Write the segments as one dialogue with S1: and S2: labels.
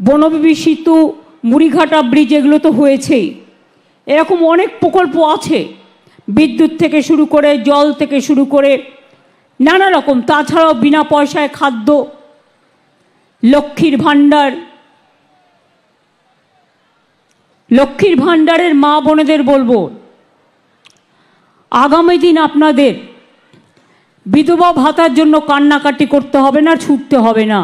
S1: বনবিবি সেতু, মুড়িঘাটা ব্রিজ, এগুলো তো হয়েছেই। এরকম অনেক প্রকল্প আছে, বিদ্যুৎ থেকে শুরু করে, জল থেকে শুরু করে নানা রকম। তাছাড়াও বিনা পয়সায় খাদ্য, লক্ষ্মীর ভাণ্ডার। লক্ষ্মীর ভাণ্ডারের মা বোনেদের বলবো, আগামী দিন আপনাদের বিধবা ভাতার জন্য কান্নাকাটি করতে হবে না, ছুটতে হবে না।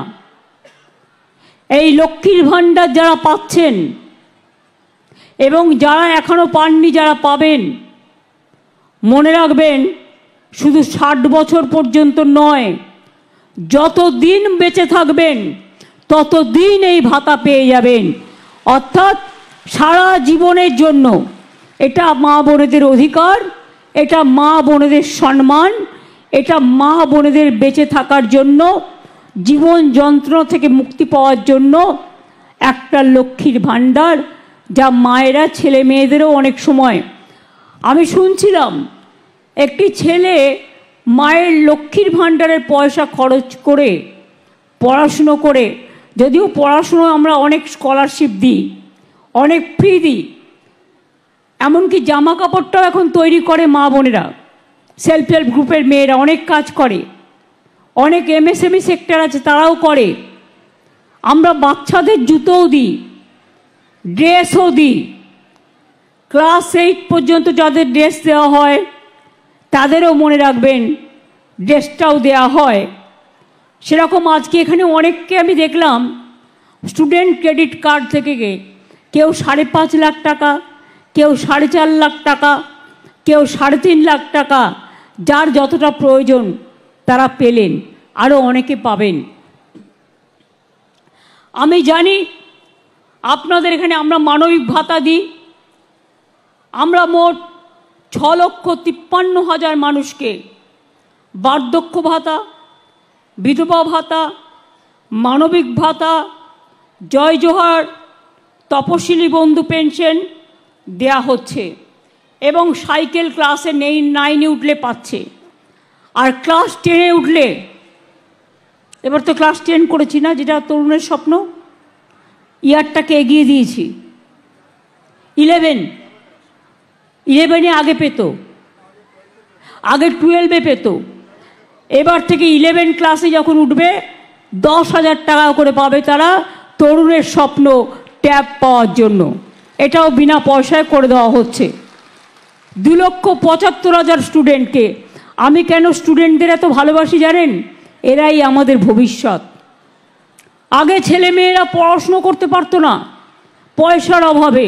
S1: এই লক্ষ্মীর ভাণ্ডার যারা পাচ্ছেন এবং যারা এখনো পাননি, যারা পাবেন, মনে রাখবেন শুধু 60 বছর পর্যন্ত নয়, যতদিন বেঁচে থাকবেন ততদিন এই ভাতা পেয়ে যাবেন। অর্থাৎ সারা জীবনের জন্য। এটা মা বোনেদের অধিকার, এটা মা বোনেদের সম্মান, এটা মা বোনেদের বেঁচে থাকার জন্য, জীবন যন্ত্রণা থেকে মুক্তি পাওয়ার জন্য একটা লক্ষ্মীর ভাণ্ডার, যা মায়েরা ছেলে মেয়েদেরও অনেক সময়। আমি শুনছিলাম একটি ছেলে মায়ের লক্ষ্মীর ভাণ্ডারের পয়সা খরচ করে পড়াশুনো করে, যদিও পড়াশুনো আমরা অনেক স্কলারশিপ দিই, অনেক ফ্রি দিই, এমনকি জামা কাপড়টাও এখন তৈরি করে মা বোনেরা, সেলফ হেল্প গ্রুপের মেয়েরা অনেক কাজ করে, অনেক এমএসএমই সেক্টর আছে তারাও করে। আমরা বাচ্চাদের জুতোও দিই, ড্রেসও দিই। ক্লাস 8 পর্যন্ত যাদের ড্রেস দেওয়া হয় তাদেরও মনে রাখবেন ড্রেসটাও দেওয়া হয়। সেরকম আজকে এখানে অনেককে আমি দেখলাম স্টুডেন্ট ক্রেডিট কার্ড থেকে কেউ 5.5 লাখ টাকা, কেউ 4.5 লাখ টাকা, কেউ 3.5 লাখ টাকা, যার যতটা প্রয়োজন তারা পেলেন, আরও অনেকে পাবেন। আমি জানি আপনাদের এখানে আমরা মানবিক ভাতা দিই। আমরা মোট 6,53,000 মানুষকে বার্ধক্য ভাতা, বিধবা ভাতা, মানবিক ভাতা, জয় জোহার, তপশিলি বন্ধু পেনশন দেয়া হচ্ছে এবং সাইকেল ক্লাসে 9-এ উঠলে পাচ্ছে। আর ক্লাস 10-এ উঠলে, এবার তো ক্লাস 10 করেছি না, যেটা তরুণের স্বপ্ন, ইয়ারটাকে এগিয়ে দিয়েছি। 11-এ আগে পেত, আগে 12-এ পেত, এবার থেকে 11 ক্লাসে যখন উঠবে 10,000 টাকা করে পাবে তারা, তরুণের স্বপ্ন ট্যাব পাওয়ার জন্য। এটাও বিনা পয়সায় করে দেওয়া হচ্ছে। 2,75,000 স্টুডেন্টকে। আমি কেন স্টুডেন্টদের এত ভালোবাসি জানেন? এরাই আমাদের ভবিষ্যৎ। আগে ছেলে মেয়েরা পড়াশুনো করতে পারতো না পয়সার অভাবে,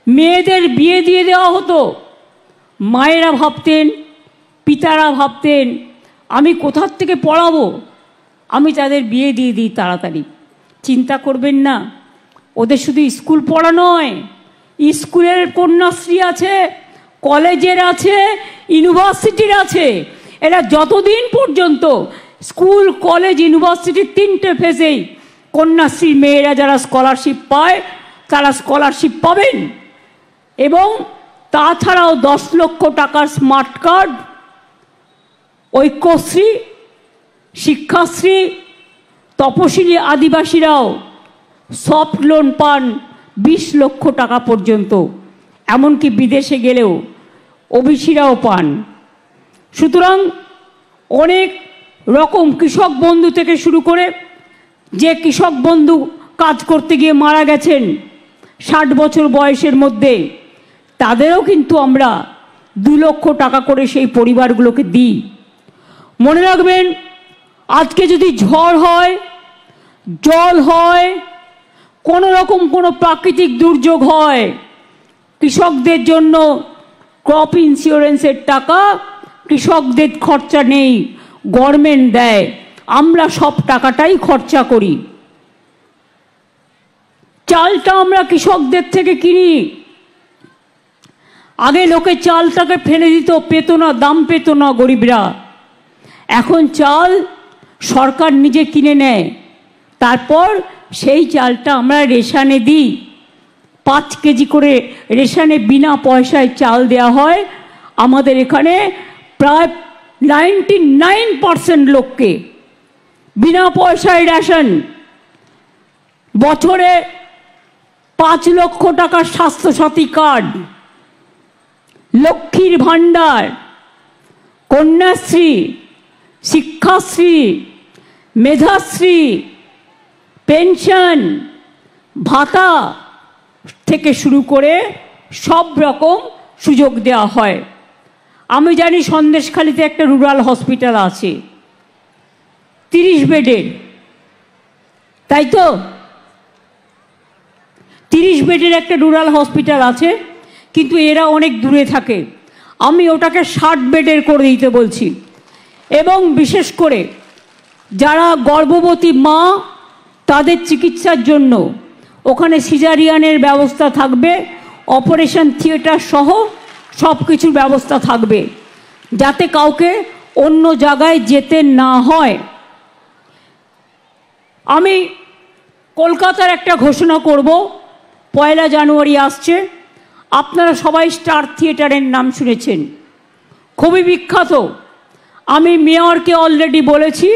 S1: মেয়েদের বিয়ে দিয়ে দেওয়া হতো। মায়েরা ভাবতেন, পিতারা ভাবতেন আমি কোথার থেকে পড়াবো, আমি তাদের বিয়ে দিয়ে দিই তাড়াতাড়ি। চিন্তা করবেন না, ওদের শুধু স্কুল পড়া নয়, স্কুলের কন্যাশ্রী আছে, কলেজের আছে, ইউনিভার্সিটির আছে। এরা যতদিন পর্যন্ত স্কুল, কলেজ, ইউনিভার্সিটির 3টে ফেজেই কন্যাশ্রীর মেয়েরা যারা স্কলারশিপ পায় তারা স্কলারশিপ পাবেন। এবং তাছাড়াও 10 লক্ষ টাকার স্মার্ট কার্ড, ঐক্যশ্রী, শিক্ষাশ্রী, তপশিলি আদিবাসীরাও সফট লোন পান 20 লক্ষ টাকা পর্যন্ত, এমনকি বিদেশে গেলেও ওবিসিরাও পান। সুতরাং অনেক রকম কৃষক বন্ধু থেকে শুরু করে, যে কৃষক বন্ধু কাজ করতে গিয়ে মারা গেছেন 60 বছর বয়সের মধ্যে, তাদেরও কিন্তু আমরা 2 লক্ষ টাকা করে সেই পরিবারগুলোকে দিই। মনে রাখবেন, আজকে যদি ঝড় হয়, জল হয়, কোনো রকম কোনো প্রাকৃতিক দুর্যোগ হয়, কৃষকদের জন্য ক্রপ ইন্স্যুরেন্সের টাকা কৃষকদের খরচা নেই, গভর্নমেন্ট দেয়। আমরা সব টাকাটাই খরচা করি। চালটা আমরা কৃষকদের থেকে কিনি। আগে লোকে চালটাকে ফেলে দিত, পেত না, দাম পেত না গরিবরা। এখন চাল সরকার নিজে কিনে নেয়, তারপর সেই চালটা আমরা রেশনে দিই। 5 কেজি করে রেশনে বিনা পয়সায় চাল দেওয়া হয়। আমাদের এখানে প্রায় 99% লোককে বিনা পয়সায় রেশন। বছরে 5 লক্ষ টাকার স্বাস্থ্যসাথী কার্ড, লক্ষ্মীর ভাণ্ডার, কন্যাশ্রী, শিক্ষাশ্রী, মেধাশ্রী, পেনশন, ভাতা থেকে শুরু করে সব রকম সুযোগ দেওয়া হয়। আমি জানি সন্দেশখালীতে একটা রুরাল হসপিটাল আছে 30 বেডের, তাই তো? 30 বেডের একটা রুরাল হসপিটাল আছে, কিন্তু এরা অনেক দূরে থাকে। আমি ওটাকে 60 বেডের করে দিতে বলছি। এবং বিশেষ করে যারা গর্ভবতী মা, তাদের চিকিৎসার জন্য ওখানে সিজারিয়ানের ব্যবস্থা থাকবে, অপারেশন থিয়েটার সহ সব কিছুর ব্যবস্থা থাকবে, যাতে কাউকে অন্য জায়গায় যেতে না হয়। আমি কলকাতার একটা ঘোষণা করব, 1 জানুয়ারি আসছে। আপনারা সবাই স্টার থিয়েটারের নাম শুনেছেন, খুবই বিখ্যাত। আমি মেয়রকে অলরেডি বলেছি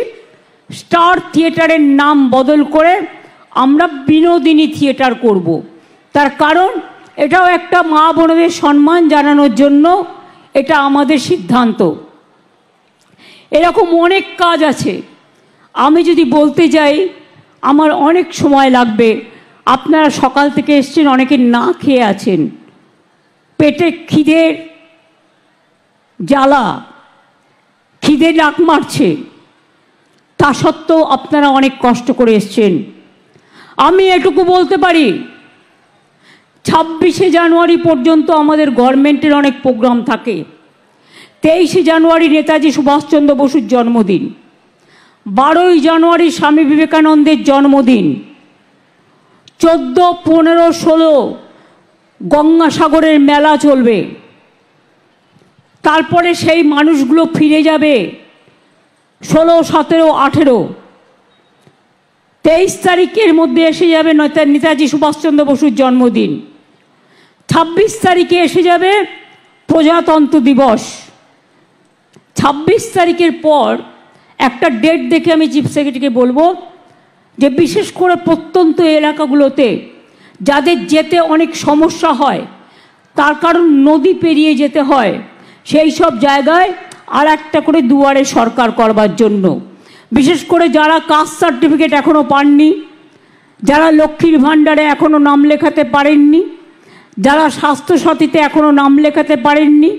S1: স্টার থিয়েটারের নাম বদল করে আমরা বিনোদিনী থিয়েটার করব। তার কারণ এটাও একটা মা বোনদের সম্মান জানানোর জন্য এটা আমাদের সিদ্ধান্ত। এরকম অনেক কাজ আছে, আমি যদি বলতে যাই আমার অনেক সময় লাগবে। আপনারা সকাল থেকে এসছেন, অনেকে না খেয়ে আছেন, পেটে খিদের জ্বালা, খিদে ডাক মারছে, তা সত্ত্বেও আপনারা অনেক কষ্ট করে এসছেন। আমি এটুকু বলতে পারি, 26শে জানুয়ারি পর্যন্ত আমাদের গভর্নমেন্টের অনেক প্রোগ্রাম থাকে। 23শে জানুয়ারি নেতাজি সুভাষচন্দ্র বসুর জন্মদিন, 12ই জানুয়ারি স্বামী বিবেকানন্দের জন্মদিন, 14, 15, 16 গঙ্গাসাগরের মেলা চলবে। তারপরে সেই মানুষগুলো ফিরে যাবে 16, 17, 18, 23 তারিখের মধ্যে এসে যাবে নেতাজি সুভাষচন্দ্র বসুর জন্মদিন। 26 তারিখে এসে যাবে প্রজাতন্ত্র দিবস। 26 তারিখের পর একটা ডেট দেখে আমি চিফ সেক্রেটারিকে বলবো যে বিশেষ করে প্রত্যন্ত এলাকাগুলোতে যাদের যেতে অনেক সমস্যা হয়, তার কারণ নদী পেরিয়ে যেতে হয়, সেই সব জায়গায় আর একটা করে দুয়ারে সরকার করবার জন্য। বিশেষ করে যারা কাস্ট সার্টিফিকেট এখনও পাননি, যারা লক্ষ্মীর ভাণ্ডারে এখনও নাম লেখাতে পারেননি, যারা স্বাস্থ্যসাথীতে এখনও নাম লেখাতে পারেননি,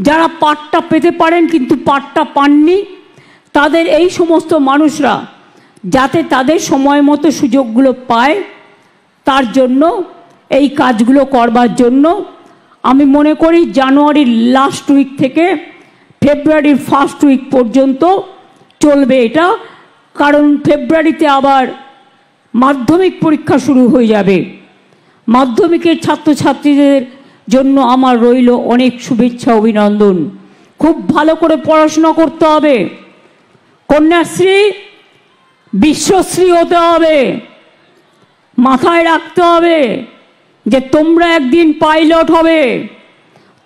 S1: যারা পাট্টা পেতে পারেন কিন্তু পাট্টা পাননি, তাদের এই সমস্ত মানুষরা যাতে তাদের সময় মতো সুযোগগুলো পায়, তার জন্য এই কাজগুলো করবার জন্য আমি মনে করি জানুয়ারির লাস্ট উইক থেকে ফেব্রুয়ারির ফার্স্ট উইক পর্যন্ত চলবে এটা। কারণ ফেব্রুয়ারিতে আবার মাধ্যমিক পরীক্ষা শুরু হয়ে যাবে। মাধ্যমিকের ছাত্রছাত্রীদের জন্য আমার রইল অনেক শুভেচ্ছা, অভিনন্দন। খুব ভালো করে পড়াশোনা করতে হবে, কন্যাশ্রী বিশ্বশ্রী হতে হবে। মাথায় রাখতে হবে যে তোমরা একদিন পাইলট হবে,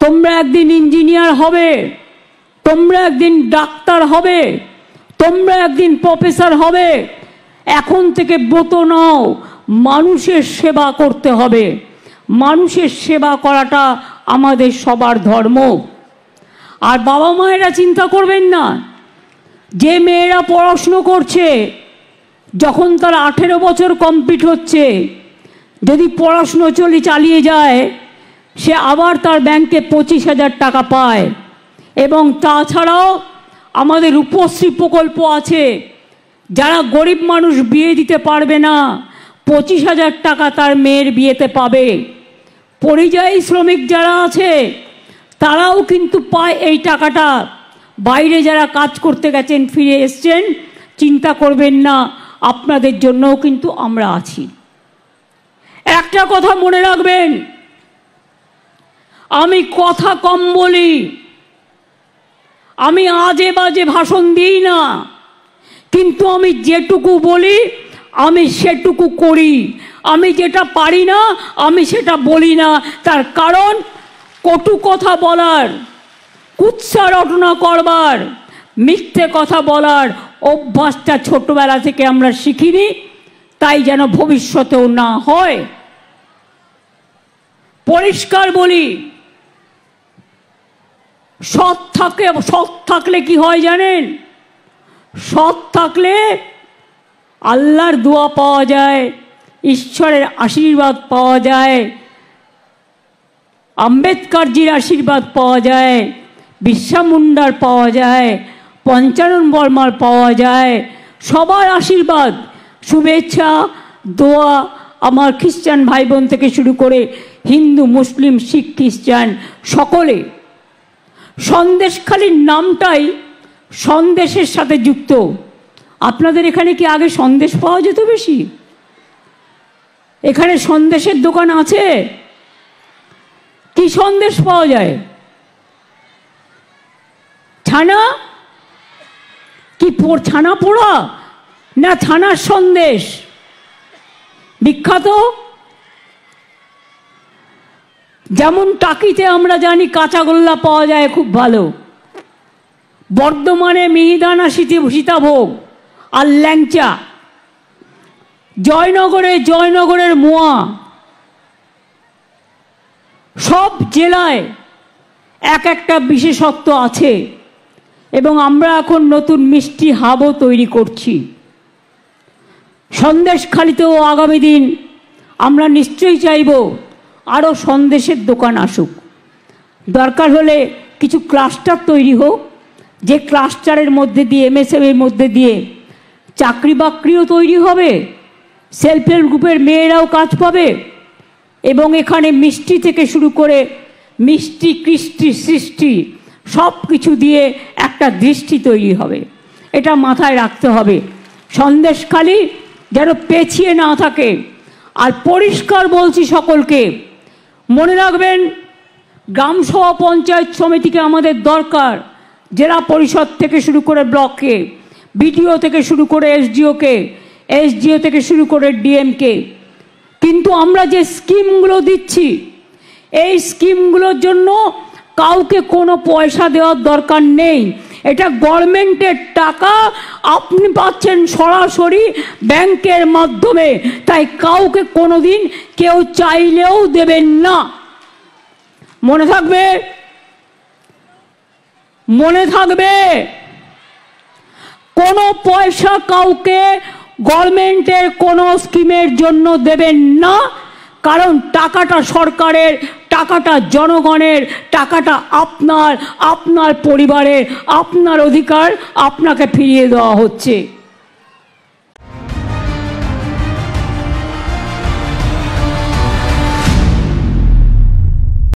S1: তোমরা একদিন ইঞ্জিনিয়ার হবে, তোমরা একদিন ডাক্তার হবে, তোমরা একদিন প্রফেসর হবে। এখন থেকে ব্রত নাও, মানুষের সেবা করতে হবে। মানুষের সেবা করাটা আমাদের সবার ধর্ম। আর বাবা মায়েরা চিন্তা করবেন না, যে মেয়েরা পড়াশুনো করছে, যখন তার 18 বছর কমপ্লিট হচ্ছে, যদি পড়াশুনো চালিয়ে যায়, সে আবার তার ব্যাংকে 25,000 টাকা পায়। এবং তাছাড়াও আমাদের রূপশ্রী প্রকল্প আছে, যারা গরিব মানুষ বিয়ে দিতে পারবে না, 25,000 টাকা তার মেয়ের বিয়েতে পাবে। পরিযায়ী শ্রমিক যারা আছে তারাও কিন্তু পায় এই টাকাটা। বাইরে যারা কাজ করতে গেছেন, ফিরে এসছেন, চিন্তা করবেন না, আপনাদের জন্যও কিন্তু আমরা আছি। একটা কথা মনে রাখবেন, আমি কথা কম বলি, আমি আজে বাজে ভাষণ দিই না, কিন্তু আমি যেটুকু বলি আমি সেটুকু করি। আমি যেটা পারি না আমি সেটা বলি না। তার কারণ কটু কথা বলার, কুৎসা রটনা করবার, মিথ্যে কথা বলার অভ্যাসটা ছোটবেলা থেকে আমরা শিখিনি। তাই যেন ভবিষ্যতেও না হয়। পরিষ্কার বলি, সৎ থাকলে কি হয় জানেন? সৎ থাকলে আল্লাহর দোয়া পাওয়া যায়, ঈশ্বরের আশীর্বাদ পাওয়া যায়, আম্বেদকরজির আশীর্বাদ পাওয়া যায়, বিরসা মুন্ডার পাওয়া যায়, পঞ্চানন বর্মার পাওয়া যায়, সবার আশীর্বাদ, শুভেচ্ছা, দোয়া আমার খ্রিস্টান ভাই বোন থেকে শুরু করে হিন্দু, মুসলিম, শিখ, খ্রিস্টান সকলে। সন্দেশখালির নামটাই সন্দেশের সাথে যুক্ত। আপনাদের এখানে কি আগে সন্দেশ পাওয়া যেত বেশি? এখানে সন্দেশের দোকান আছে? কি সন্দেশ পাওয়া যায়? ছানা? কি ছানা পোড়া না ছানার সন্দেশ? বিখ্যাত। যেমন টাকিতে আমরা জানি কাঁচাগোল্লা পাওয়া যায় খুব ভালো, বর্ধমানে মিহিদানা সীতাভোগ আর ল্যাংচা, জয়নগরের মোয়া, সব জেলায় এক একটা বিশেষত্ব আছে। এবং আমরা এখন নতুন মিষ্টি হাবও তৈরি করছি। সন্দেশখালিতেও আগামী দিন আমরা নিশ্চয়ই চাইব আরও সন্দেশের দোকান আসুক। দরকার হলে কিছু ক্লাস্টার তৈরি হোক, যে ক্লাস্টারের মধ্যে দিয়ে, এমএসএমএর মধ্যে দিয়ে চাকরি বাকরিও তৈরি হবে, সেলফ হেল্প গ্রুপের মেয়েরাও কাজ পাবে, এবং এখানে মিষ্টি থেকে শুরু করে মিষ্টি, কৃষ্টি, সৃষ্টি সব কিছু দিয়ে একটা দৃষ্টি তৈরি হবে। এটা মাথায় রাখতে হবে। সন্দেশখালি যেন পেছিয়ে না থাকে। আর পরিষ্কার বলছি সকলকে, মনে রাখবেন, গ্রামসভা পঞ্চায়েত সমিতিকে আমাদের দরকার, জেলা পরিষদ থেকে শুরু করে ব্লককে, বিডিও থেকে শুরু করে এসডিওকে, এসডিও থেকে শুরু করে ডিএমকে। কিন্তু আমরা যে স্কিমগুলো দিচ্ছি, এই স্কিমগুলোর জন্য কাউকে কোনো পয়সা দেওয়ার দরকার নেই। এটা গভর্নমেন্টের টাকা, আপনি পাচ্ছেন সরাসরি ব্যাংকের মাধ্যমে, তাই কাউকে কোনোদিন কেউ চাইলেও দেবেন না। মনে থাকবে, মনে থাকবে, কোনো পয়সা কাউকে গভর্নমেন্টের কোনো স্কিমের জন্য দেবেন না। কারণ টাকাটা সরকারের, টাকাটা জনগণের, টাকাটা আপনার, আপনার পরিবারের, আপনার অধিকার আপনাকে ফিরিয়ে দেওয়া হচ্ছে।